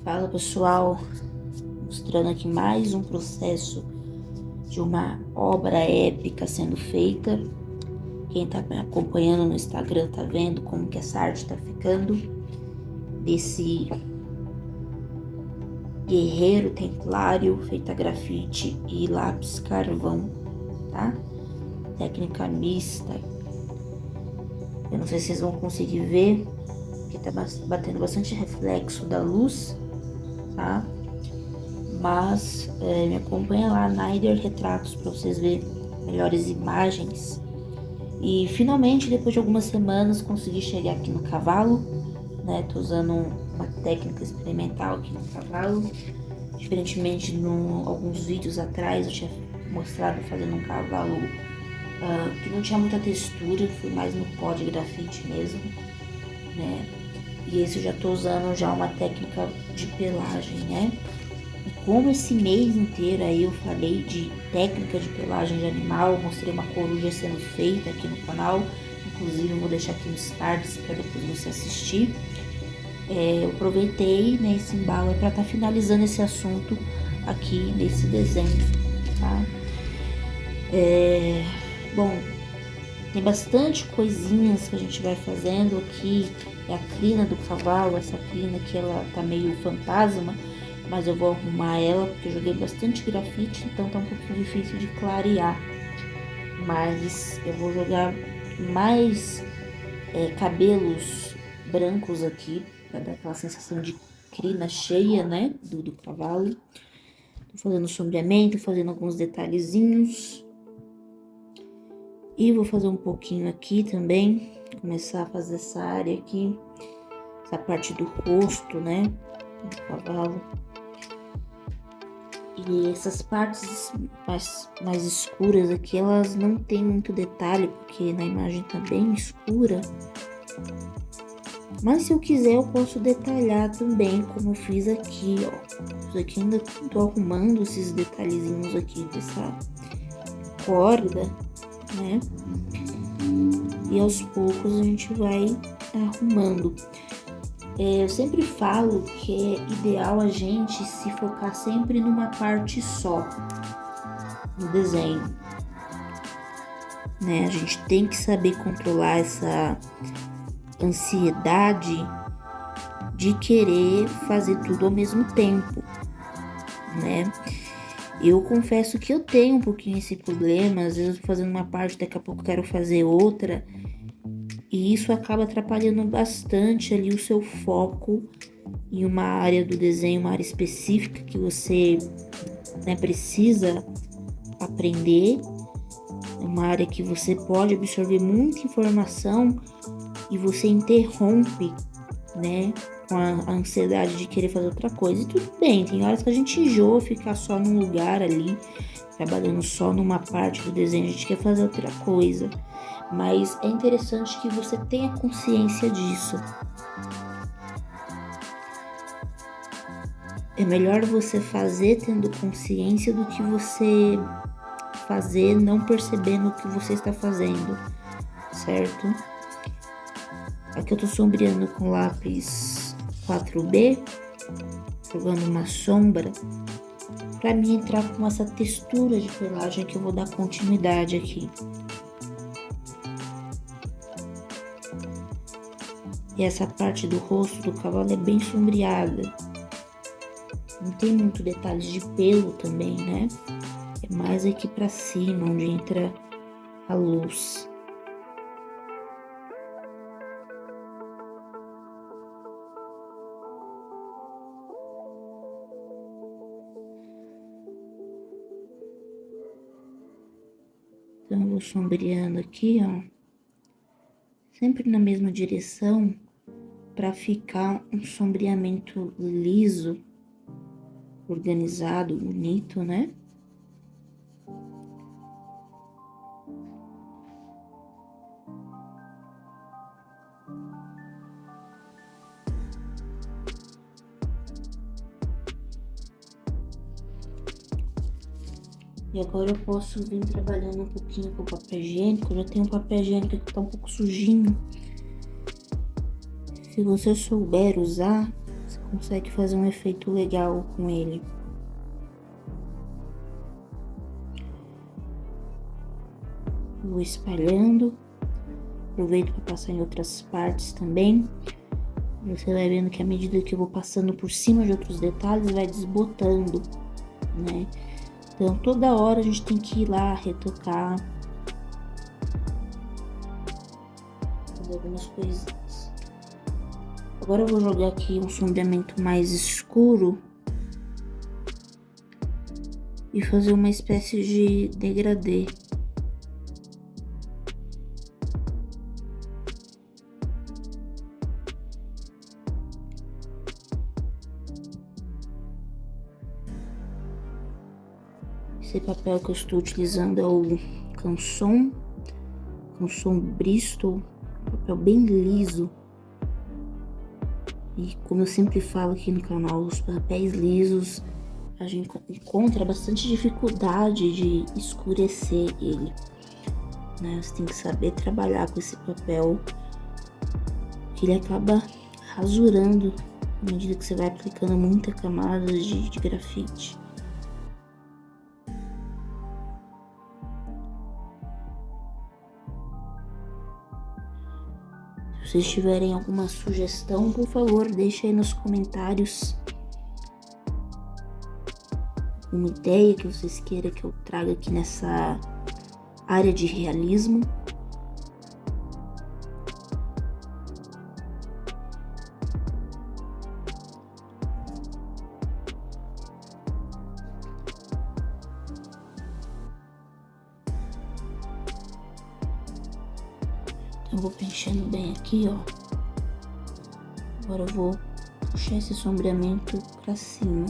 Fala pessoal, mostrando aqui mais um processo de uma obra épica sendo feita. Quem tá me acompanhando no Instagram tá vendo como que essa arte tá ficando, desse guerreiro templário feito a grafite e lápis carvão, tá? Técnica mista. Eu não sei se vocês vão conseguir ver, porque tá batendo bastante reflexo da luz, tá? Mas me acompanha lá, Naider Retratos, para vocês verem melhores imagens. E finalmente, depois de algumas semanas, consegui chegar aqui no cavalo, né? Tô usando uma técnica experimental aqui no cavalo. Diferentemente, alguns vídeos atrás, eu tinha mostrado fazendo um cavalo que não tinha muita textura, fui mais no pó de grafite mesmo, né? E esse eu já tô usando já uma técnica de pelagem, né? E como esse mês inteiro aí eu falei de técnica de pelagem de animal, mostrei uma coruja sendo feita aqui no canal, inclusive eu vou deixar aqui nos cards para depois você assistir. Eu aproveitei, né, esse embalo para estar finalizando esse assunto aqui nesse desenho, tá? Bom, tem bastante coisinhas que a gente vai fazendo aqui. É a crina do cavalo, essa crina que ela tá meio fantasma, mas eu vou arrumar ela porque eu joguei bastante grafite, então tá um pouquinho difícil de clarear. Mas eu vou jogar mais cabelos brancos aqui, pra dar aquela sensação de crina cheia, né, do cavalo. Tô fazendo sombreamento, fazendo alguns detalhezinhos. E vou fazer um pouquinho aqui também, começar a fazer essa área aqui, essa parte do rosto, né, do cavalo. E essas partes mais escuras aqui, elas não tem muito detalhe, porque na imagem tá bem escura. Mas se eu quiser, eu posso detalhar também, como eu fiz aqui, ó. Isso aqui ainda tô arrumando esses detalhezinhos aqui dessa corda, né? E aos poucos a gente vai arrumando. Eu sempre falo que é ideal a gente se focar sempre numa parte só no desenho, né? A gente tem que saber controlar essa ansiedade de querer fazer tudo ao mesmo tempo, né? Eu confesso que eu tenho um pouquinho esse problema, às vezes eu tô fazendo uma parte, daqui a pouco eu quero fazer outra, e isso acaba atrapalhando bastante ali o seu foco em uma área do desenho, uma área específica que você, né, precisa aprender, uma área que você pode absorver muita informação e você interrompe, né, com a ansiedade de querer fazer outra coisa. E tudo bem, tem horas que a gente enjoa ficar só num lugar ali, trabalhando só numa parte do desenho, a gente quer fazer outra coisa. Mas é interessante que você tenha consciência disso. É melhor você fazer tendo consciência do que você fazer não percebendo o que você está fazendo, certo? Aqui eu tô sombreando com lápis 4B, jogando uma sombra, pra mim entrar com essa textura de pelagem que eu vou dar continuidade aqui. E essa parte do rosto do cavalo é bem sombreada. Não tem muito detalhes de pelo também, né? É mais aqui pra cima, onde entra a luz. Então, eu vou sombreando aqui, ó. Sempre na mesma direção, para ficar um sombreamento liso, organizado, bonito, né? E agora eu posso vir trabalhando um pouquinho com o papel higiênico. Eu já tenho um papel higiênico que tá um pouco sujinho. Se você souber usar, você consegue fazer um efeito legal com ele. Vou espalhando, aproveito para passar em outras partes também. Você vai vendo que à medida que eu vou passando por cima de outros detalhes, vai desbotando, né? Então toda hora a gente tem que ir lá retocar, fazer algumas coisinhas. Agora eu vou jogar aqui um sombreamento mais escuro e fazer uma espécie de degradê. Esse papel que eu estou utilizando é o Canson Bristol, papel bem liso. E como eu sempre falo aqui no canal, os papéis lisos a gente encontra bastante dificuldade de escurecer ele, né? Você tem que saber trabalhar com esse papel, que ele acaba rasurando à medida que você vai aplicando muita camada de grafite. Se vocês tiverem alguma sugestão, por favor, deixe aí nos comentários. Uma ideia que vocês queiram que eu traga aqui nessa área de realismo. Eu vou preenchendo bem aqui, ó. Agora eu vou puxar esse sombreamento pra cima.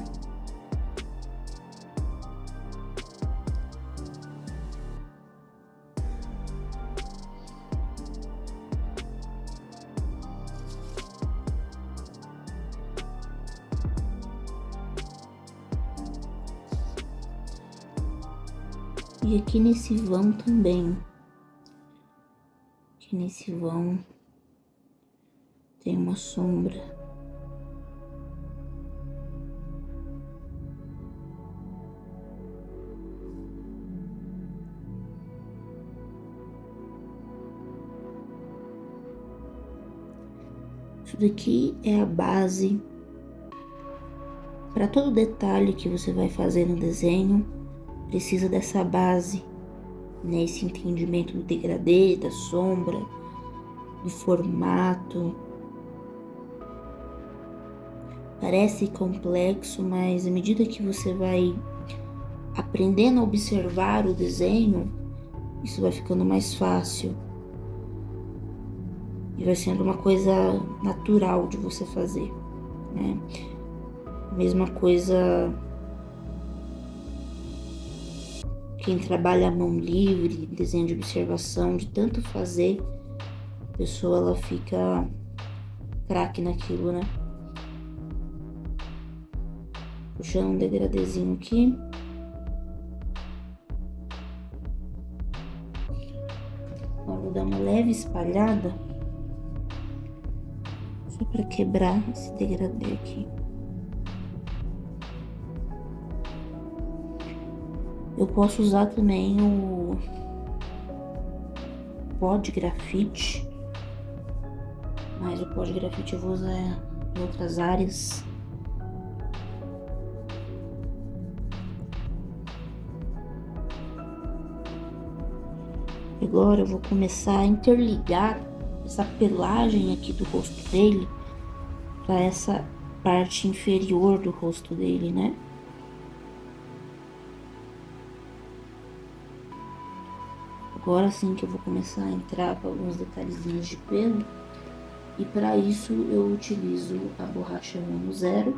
E aqui nesse vão também. Aqui nesse vão tem uma sombra. Isso daqui é a base para todo detalhe que você vai fazer no desenho. Precisa dessa base, né? Esse entendimento do degradê, da sombra, do formato. Parece complexo, mas à medida que você vai aprendendo a observar o desenho, isso vai ficando mais fácil. E vai sendo uma coisa natural de você fazer, né? Mesma coisa quem trabalha a mão livre, desenho de observação, de tanto fazer, a pessoa ela fica craque naquilo, né? Puxando um degradêzinho aqui. Agora vou dar uma leve espalhada, só para quebrar esse degradê aqui. Eu posso usar também o pó de grafite, mas o pó de grafite eu vou usar em outras áreas. Agora eu vou começar a interligar essa pelagem aqui do rosto dele para essa parte inferior do rosto dele, né? Agora sim que eu vou começar a entrar com alguns detalhezinhos de pelo. E para isso eu utilizo a borracha Mono 0.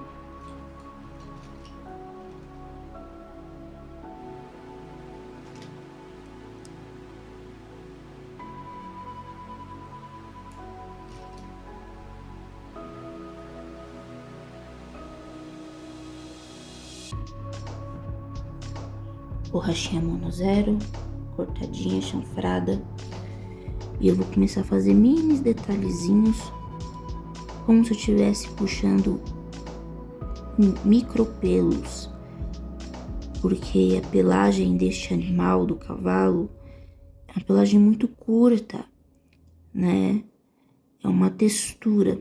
Borrachinha Mono 0. Cortadinha, chanfrada, e eu vou começar a fazer mini detalhezinhos, como se eu estivesse puxando micropelos, porque a pelagem deste animal, do cavalo, é uma pelagem muito curta, né? É uma textura.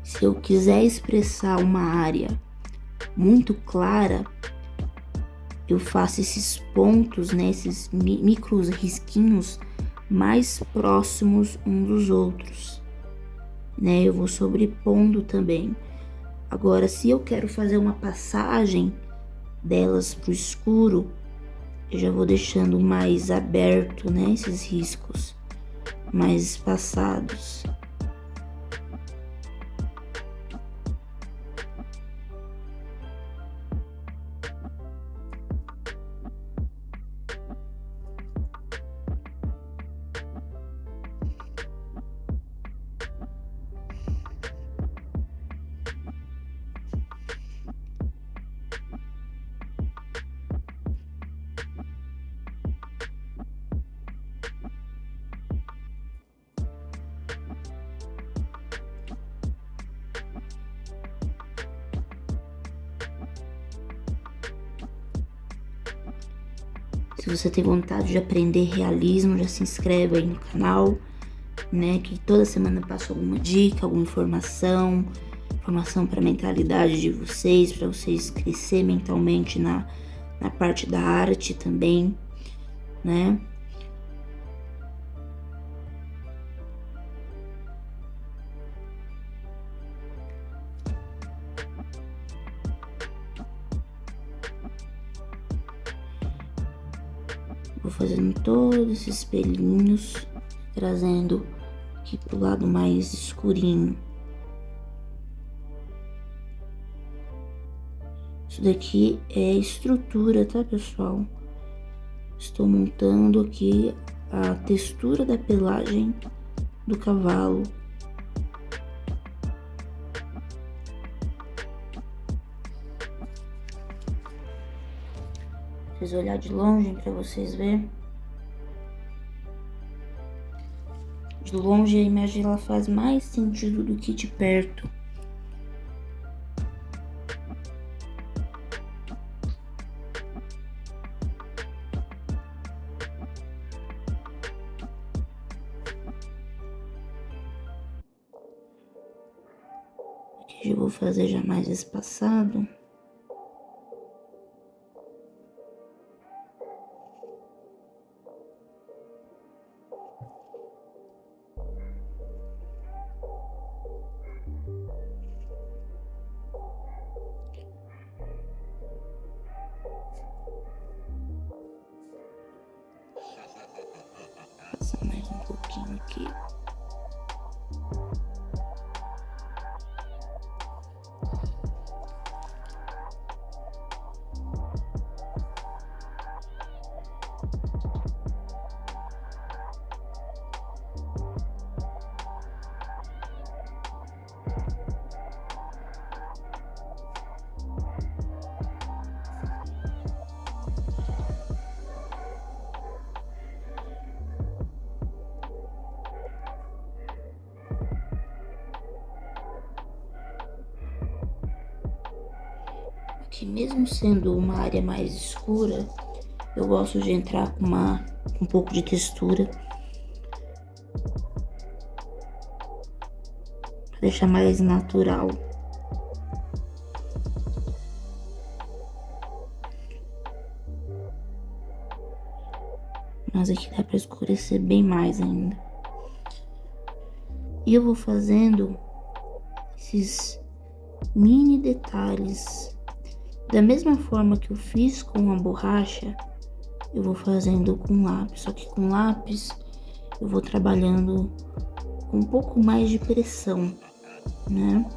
Se eu quiser expressar uma área muito clara, eu faço esses pontos, né, esses micros risquinhos mais próximos uns dos outros, né? Eu vou sobrepondo também. Agora, se eu quero fazer uma passagem delas pro escuro, eu já vou deixando mais aberto, né, esses riscos mais espaçados. Se você tem vontade de aprender realismo, já se inscreve aí no canal, né? Que toda semana eu passo alguma dica, alguma informação para a mentalidade de vocês, para vocês crescer mentalmente na parte da arte também, né? Vou fazendo todos esses pelinhos, trazendo aqui pro lado mais escurinho. Isso daqui é estrutura, tá, pessoal? Estou montando aqui a textura da pelagem do cavalo. Vocês olhar de longe para vocês verem. De longe a imagem ela faz mais sentido do que de perto. Aqui eu vou fazer já mais espaçado. Passar mais um pouquinho aqui. Que mesmo sendo uma área mais escura, eu gosto de entrar com um pouco de textura para deixar mais natural. Mas aqui dá para escurecer bem mais ainda. E eu vou fazendo esses mini detalhes. Da mesma forma que eu fiz com a borracha, eu vou fazendo com lápis. Só que com lápis eu vou trabalhando com um pouco mais de pressão, né?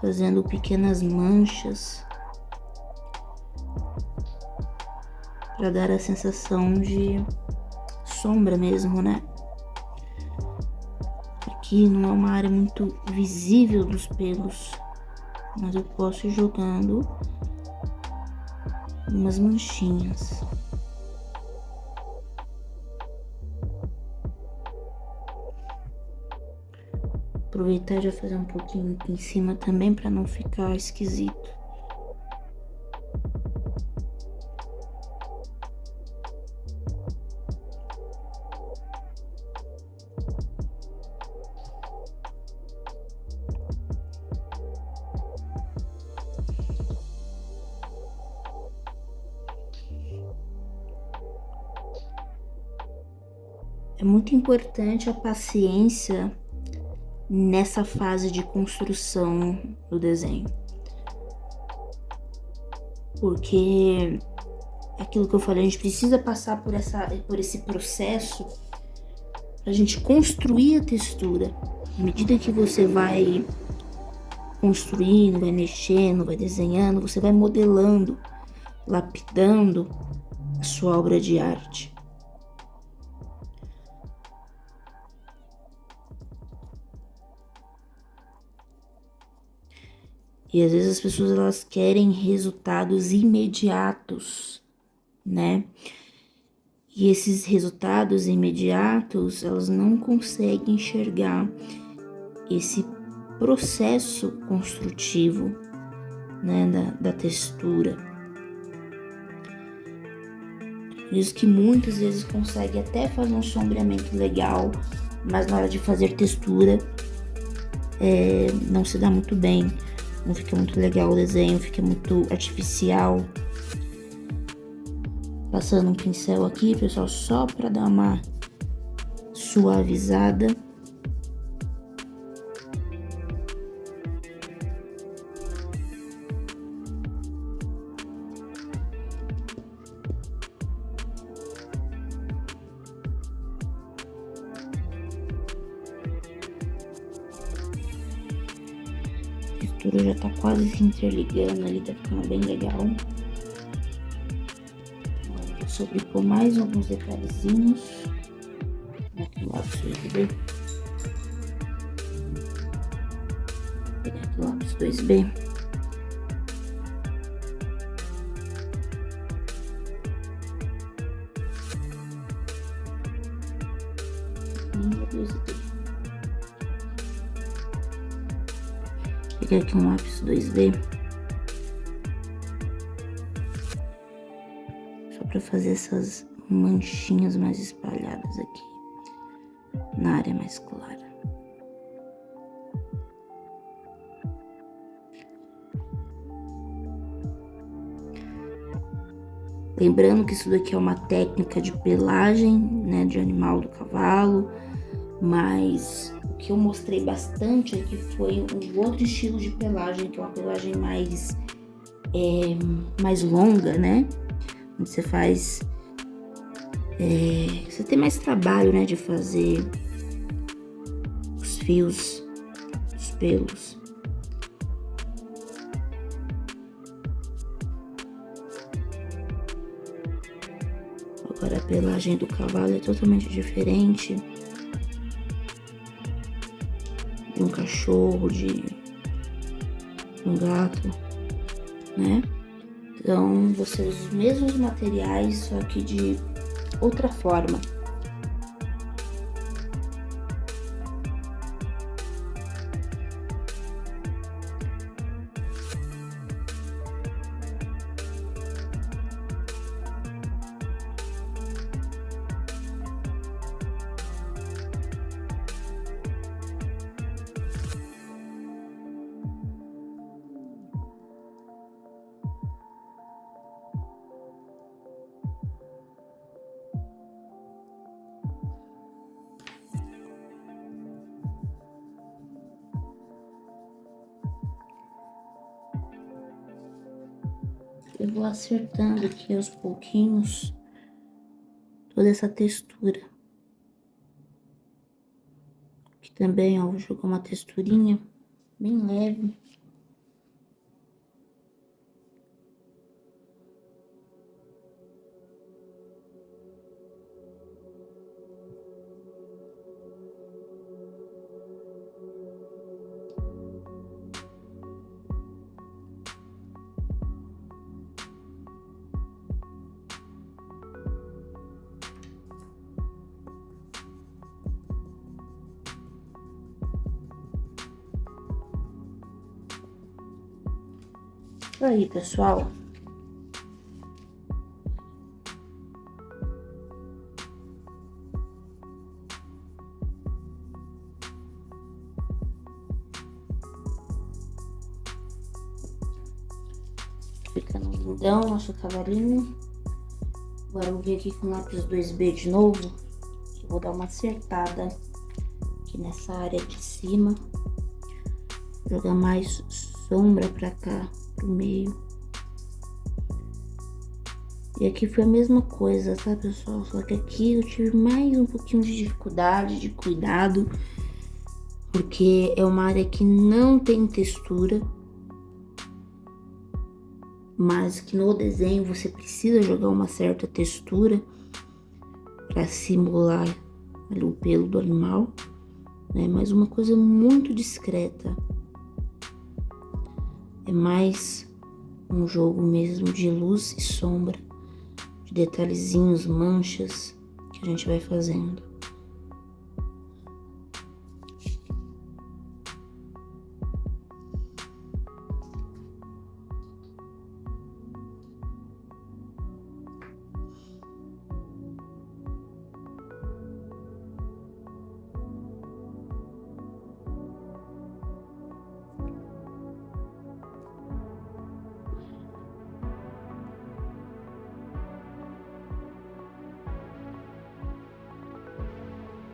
Fazendo pequenas manchas para dar a sensação de sombra mesmo, né? Aqui não é uma área muito visível dos pelos, mas eu posso ir jogando umas manchinhas. Aproveitar e já fazer um pouquinho aqui em cima também para não ficar esquisito. É muito importante a paciência nessa fase de construção do desenho. Porque é aquilo que eu falei, a gente precisa passar por esse processo pra gente construir a textura. À medida que você vai construindo, vai mexendo, vai desenhando, você vai modelando, lapidando a sua obra de arte. E às vezes as pessoas elas querem resultados imediatos, né? E esses resultados imediatos, elas não conseguem enxergar esse processo construtivo, né, da textura. Por isso que muitas vezes consegue até fazer um sombreamento legal, mas na hora de fazer textura não se dá muito bem, não fica muito legal o desenho, fica muito artificial. Passando um pincel aqui, pessoal, só para dar uma suavizada. A textura já tá quase se interligando ali, tá ficando bem legal. Vou sobrepor mais alguns detalhezinhos. Aqui o lápis 2B. Pegar aqui o lápis 2B. Linha 2B. Pegar aqui um lápis 2B. Só para fazer essas manchinhas mais espalhadas aqui na área mais clara. Lembrando que isso daqui é uma técnica de pelagem, né, de animal do cavalo, mas o que eu mostrei bastante aqui foi um outro estilo de pelagem, que é uma pelagem mais longa, né, onde você faz, você tem mais trabalho, né, de fazer os fios dos pelos. Agora a pelagem do cavalo é totalmente diferente de um cachorro, de um gato, né? Então você usa os mesmos materiais, só que de outra forma. Eu vou acertando aqui aos pouquinhos toda essa textura. Aqui também, ó, vou jogar uma texturinha bem leve. Aí, pessoal. Ficando lindão nosso cavalinho. Agora eu vou vir aqui com o lápis 2B de novo. Eu vou dar uma acertada aqui nessa área de cima. Jogar mais sombra pra cá, pro meio. E aqui foi a mesma coisa, tá, pessoal? Só que aqui eu tive mais um pouquinho de dificuldade, de cuidado. Porque é uma área que não tem textura. Mas que no desenho você precisa jogar uma certa textura para simular ali o pelo do animal, né? Mas uma coisa muito discreta. É mais um jogo mesmo de luz e sombra, de detalhezinhos, manchas que a gente vai fazendo.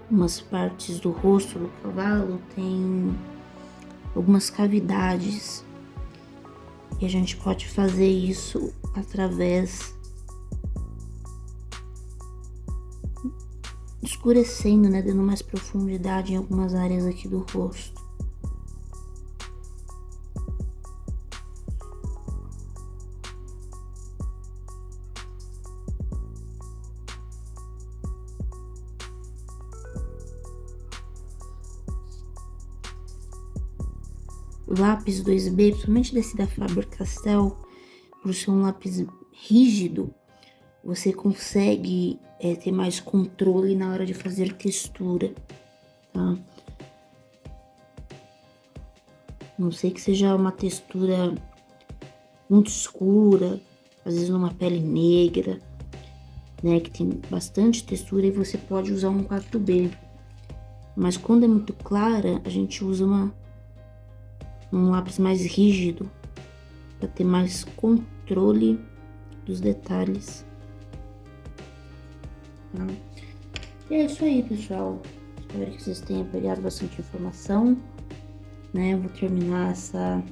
Umas partes do rosto do cavalo tem algumas cavidades e a gente pode fazer isso através escurecendo, né, dando mais profundidade em algumas áreas aqui do rosto. O lápis 2B, principalmente desse da Faber-Castell, por ser um lápis rígido, você consegue ter mais controle na hora de fazer textura, tá? Não sei que seja uma textura muito escura, às vezes numa pele negra, né, que tem bastante textura e você pode usar um 4B. Mas quando é muito clara, a gente usa um lápis mais rígido para ter mais controle dos detalhes. Tá? E é isso aí, pessoal. Espero que vocês tenham pegado bastante informação, né? Eu vou terminar essa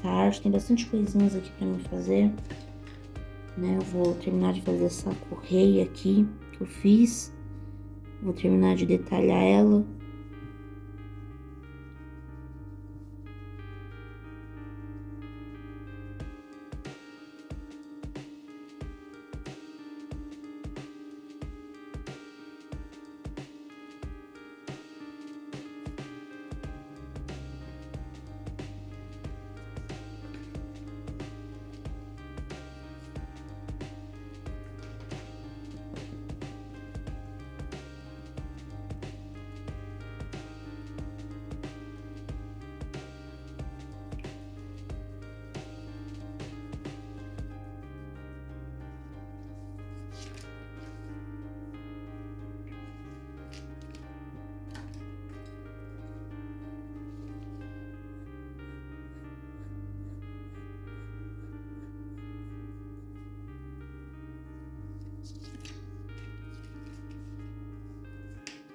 arte. Tem bastante coisinhas aqui para mim fazer, né? Eu vou terminar de fazer essa correia aqui que eu fiz. Vou terminar de detalhar ela.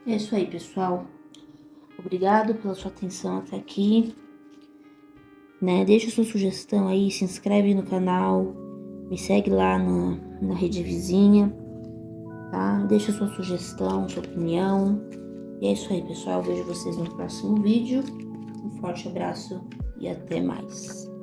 É isso aí, pessoal. Obrigado pela sua atenção até aqui, né? Deixa sua sugestão aí, se inscreve no canal, Me segue lá na rede vizinha, tá? Deixa sua sugestão, sua opinião. E é isso aí, pessoal. Vejo vocês no próximo vídeo. Um forte abraço e até mais.